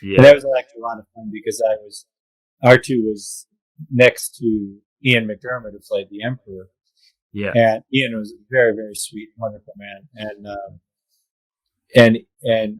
And that was actually a lot of fun because R2 was next to Ian McDiarmid, who played the Emperor. Yeah. And Ian was a very, very sweet, wonderful man. And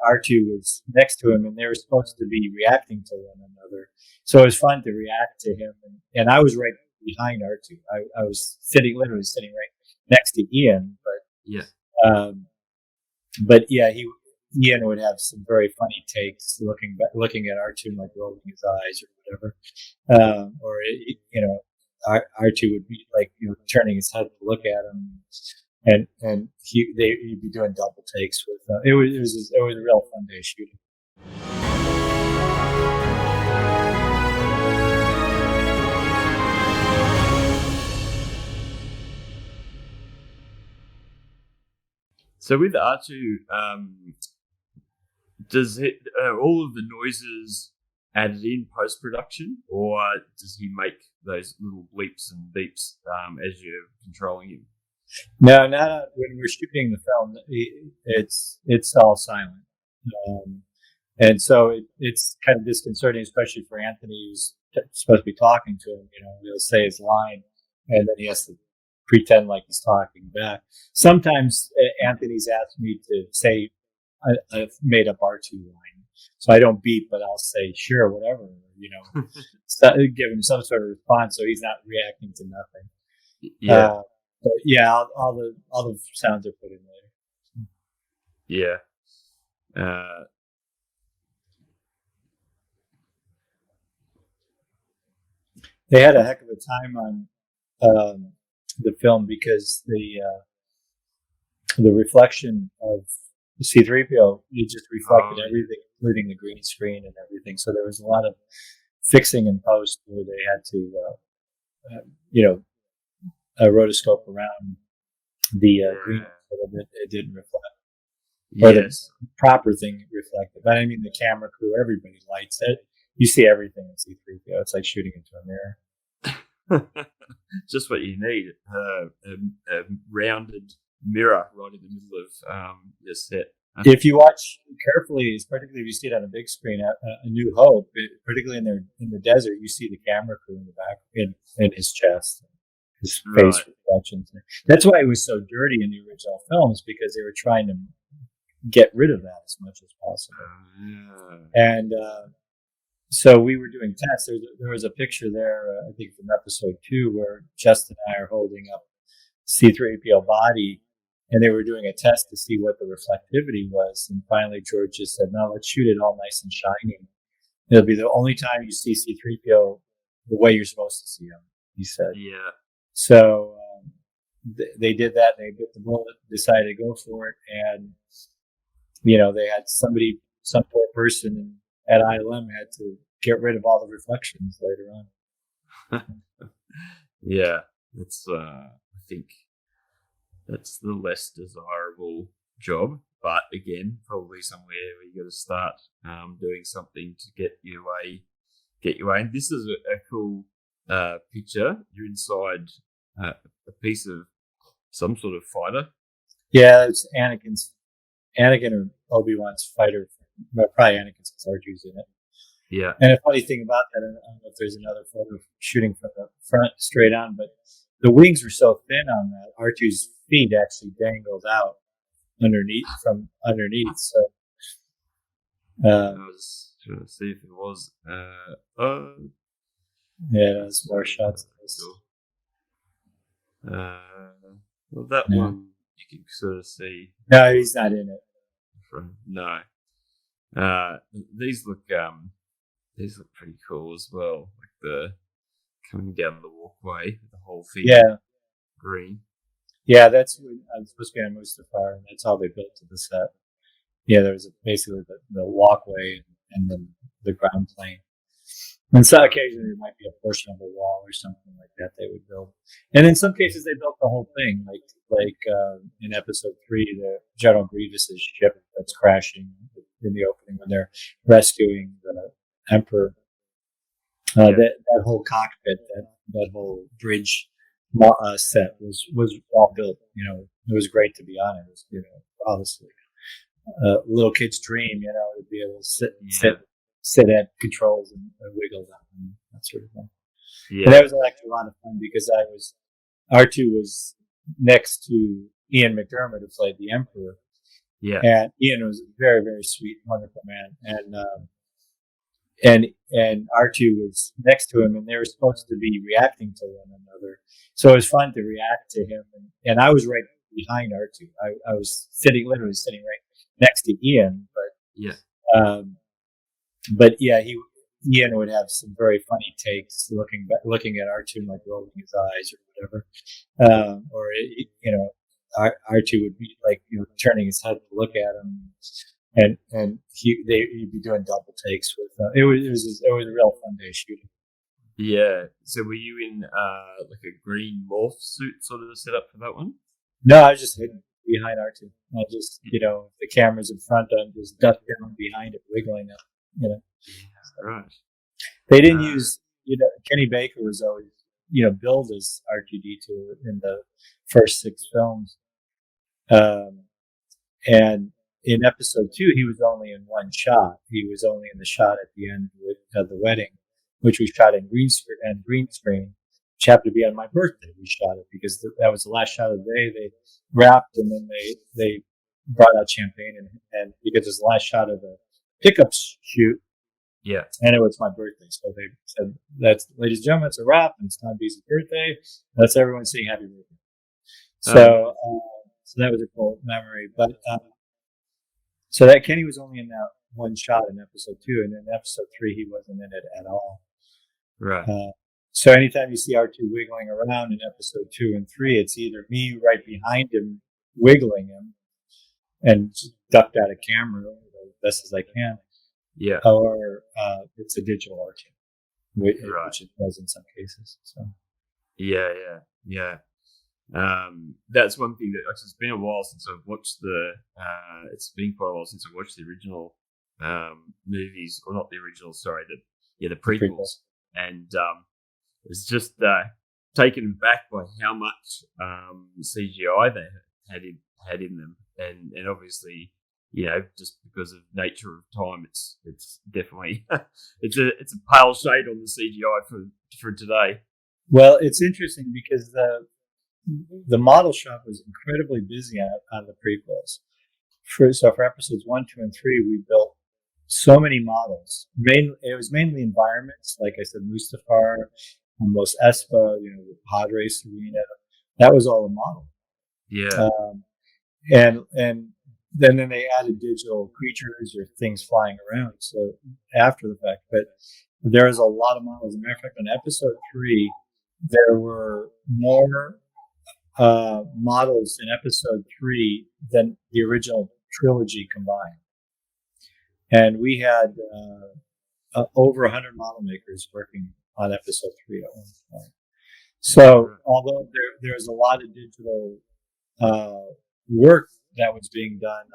R2 was next to him, and they were supposed to be reacting to one another. So it was fun to react to him. And I was right behind R2. I was literally sitting right next to Ian. But Ian would have some very funny takes looking at R2 and like rolling his eyes or whatever. R2 would be like, turning his head to look at him, and he'd be doing double takes with. It was a real fun day shooting. So with R2, does all of the noises added in post-production, or does he make those little bleeps and beeps as you're controlling him? No, not when we're shooting the film. It's all silent, and so it's kind of disconcerting, especially for Anthony, who's supposed to be talking to him. He'll say his line, and then he has to pretend like he's talking back. Sometimes Anthony's asked me to say a made up R2 line, so I don't beep, but I'll say sure, whatever, give him some sort of response, so he's not reacting to nothing. Yeah. But yeah, all the sounds are put in Yeah. there. They had a heck of a time on the film because the reflection of the C-3PO, it just reflected everything, including the green screen and everything. So there was a lot of fixing in post where they had to, rotoscope around the green so that it didn't reflect. Or the proper thing reflected. But I mean, the camera crew, everybody lights it. You see everything in C-3PO. It's like shooting into a mirror. Just what you need. A rounded mirror right in the middle of your set. If you watch carefully, particularly if you see it on a big screen, A New Hope, particularly in the desert, you see the camera crew in the back in his chest, his face reflections. That's why it was so dirty in the original films, because they were trying to get rid of that as much as possible. And so we were doing tests. There was a picture there, I think from episode 2, where Justin and I are holding up C-3PO body, and they were doing a test to see what the reflectivity was. And finally, George just said, "No, let's shoot it all nice and shiny. It'll be the only time you see C-3PO the way you're supposed to see him," he said. Yeah. So they did that. They bit the bullet, decided to go for it, and they had some poor person at ILM had to get rid of all the reflections later on. Yeah, that's I think that's the less desirable job, but again, probably somewhere where you got to start doing something to get your way. And this is a cool picture. You're inside a piece of some sort of fighter. Yeah, it's Anakin or Obi-Wan's fighter. Probably Anakin's, because R2's in it. Yeah. And a funny thing about that, I don't know if there's another photo of shooting from the front straight on, but the wings were so thin on that, R2's feet actually dangled out underneath. So I was trying to see if it was. Yeah, there's more shots of this. Well, that one you can sort of see. No, he's not in it. No. These look pretty cool as well. Like the coming down the walkway, the whole thing. Yeah. Green. Yeah, that's supposed to be on Mustafar, and that's how they built to the set. Yeah, there was basically the walkway and then the ground plane. And so occasionally there might be a portion of a wall or something like that they would build. And in some cases they built the whole thing, like in episode 3, the General Grievous's ship that's crashing in the opening when they're rescuing the Emperor. That whole cockpit, that whole bridge set was all built. It was great to be on it. It was, obviously a little kid's dream, to be able to sit sit at controls and wiggle them and that sort of thing. Yeah. And that was actually a lot of fun because R2 was next to Ian McDiarmid, who played the Emperor. Yeah. And Ian was a very, very sweet, wonderful man. And R2 was next to him, and they were supposed to be reacting to one another. So it was fun to react to him. And I was right behind R2. I was literally sitting right next to Ian. But Ian would have some very funny takes looking at R2 and like rolling his eyes or whatever. R2 would be like, turning his head to look at him, and he'd be doing double takes with. It was a real fun day shooting. Yeah. So were you in like a green morph suit sort of setup for that one? No, I was just hidden behind R2. I just, the camera's in front, I'm just ducked down behind it, wiggling it. Yeah, right. They didn't use. Kenny Baker was always, billed as R2-D2 in the first 6 films. And in episode 2, he was only in one shot. He was only in the shot at the end of the wedding, which we shot in green screen, which happened to be on my birthday. We shot it because that was the last shot of the day. They wrapped, and then they brought out champagne, and because it was the last shot of the pickup shoot. Yeah. And it was my birthday. So they said, ladies and gentlemen, it's a wrap, and it's Don Bies' birthday. Let's everyone sing happy birthday. So that was a cool memory. But so that Kenny was only in that one shot in episode 2, and in episode 3 he wasn't in it at all. Right. So anytime you see R2 wiggling around in episode 2 and 3, it's either me right behind him wiggling him and ducked out of camera as best as I can. Yeah. Or it's a digital R2, which it was in some cases. So. Yeah. That's one thing that it's been a while since I've watched it's been quite a while since I watched the original movies, or not the original, sorry, the prequels. And it's just taken back by how much CGI they had in them, and obviously, just because of nature of time, it's definitely it's a pale shade on the CGI for today. Well, it's interesting because the model shop was incredibly busy on the prequels. So for episodes 1, 2, and 3, we built so many models. It was mainly environments, like I said, Mustafar, Mos Espa, Pod Race Arena. That was all a model. Yeah. And then they added digital creatures or things flying around. So after the fact, but there was a lot of models. As a matter of fact, on episode 3, there were more models in episode 3 than the original trilogy combined. And we had over 100 model makers working on episode 3 at one point. So although there was a lot of digital work that was being done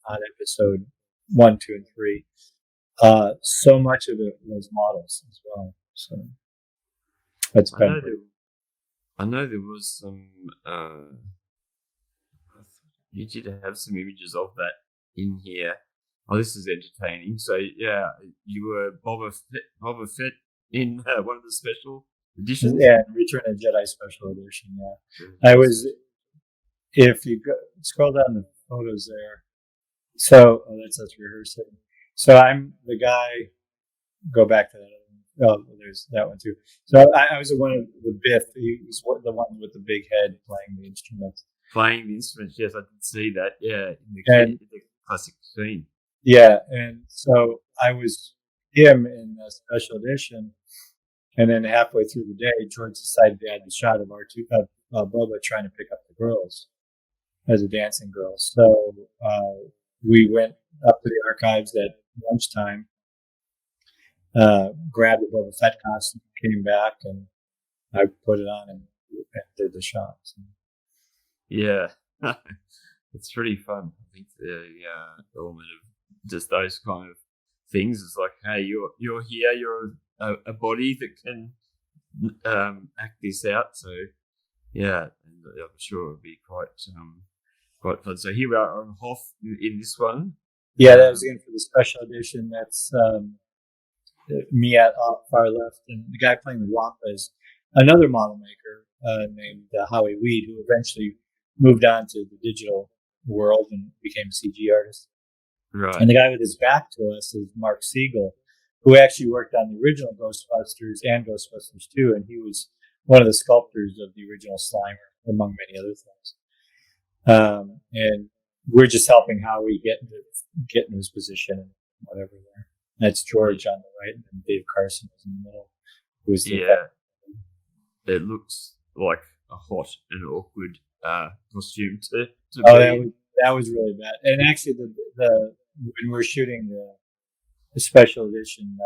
on episode 1, 2, and 3, so much of it was models as well. So that's been I know there was some. You did have some images of that in here. Oh, this is entertaining. So yeah, you were Boba Fett in one of the special editions. Yeah, Return of the Jedi Special Edition. Yeah, I was. If you scroll down the photos there, so that's us rehearsing. So I'm the guy. Go back to that. Oh, there's that one too. So I was one of the Biff. He was the one with the big head playing the instruments. Yes, I did see that. Yeah, in the classic scene. Yeah, and so I was him in the special edition, and then halfway through the day, George decided to add the shot of Boba trying to pick up the girls as a dancing girl. So we went up to the archives at lunchtime. Grabbed the Boba Fett costume, came back, and I put it on and did the shot. So. Yeah, it's pretty fun. I think the element of just those kind of things is like, hey, you're here, you're a body that can act this out. So yeah, and I'm sure it'll be quite fun. So here we are on Hoth in this one. Yeah, that was again for the special edition. That's me at far left, and the guy playing the Wampa is another model maker named Howie Weed, who eventually moved on to the digital world and became a CG artist. Right. And the guy with his back to us is Mark Siegel, who actually worked on the original Ghostbusters and Ghostbusters 2, and he was one of the sculptors of the original Slimer, among many other things. And we're just helping Howie get into his position and whatever there. That's George on the right, and then Dave Carson was in the middle. Who's it looks like a hot and awkward costume to be. That was really bad. And actually, the when we're shooting the special edition,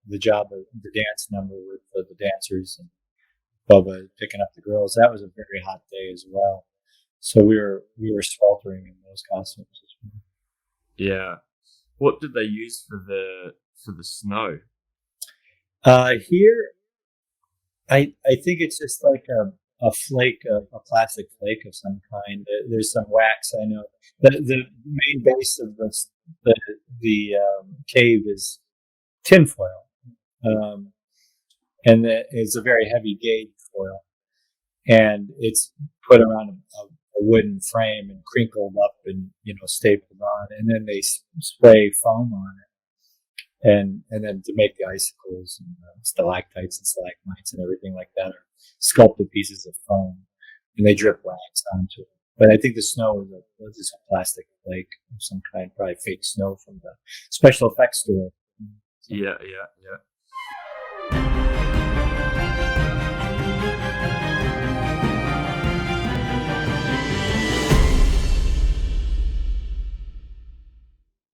the job of the dance number with the dancers and Bubba picking up the girls, that was a very hot day as well. So we were sweltering in those costumes as well. Yeah. What did they use for the snow? Here, I think it's just like a flake, a plastic flake of some kind. There's some wax. I know the main base of the cave is tinfoil, and it's a very heavy gauge foil, and it's put around a wooden frame and crinkled up and stapled on, and then they spray foam on it, and then to make the icicles and stalactites and stalagmites and everything like that are sculpted pieces of foam, and they drip wax onto it. But I think the snow was just a plastic flake of some kind, probably fake snow from the special effects store. Yeah.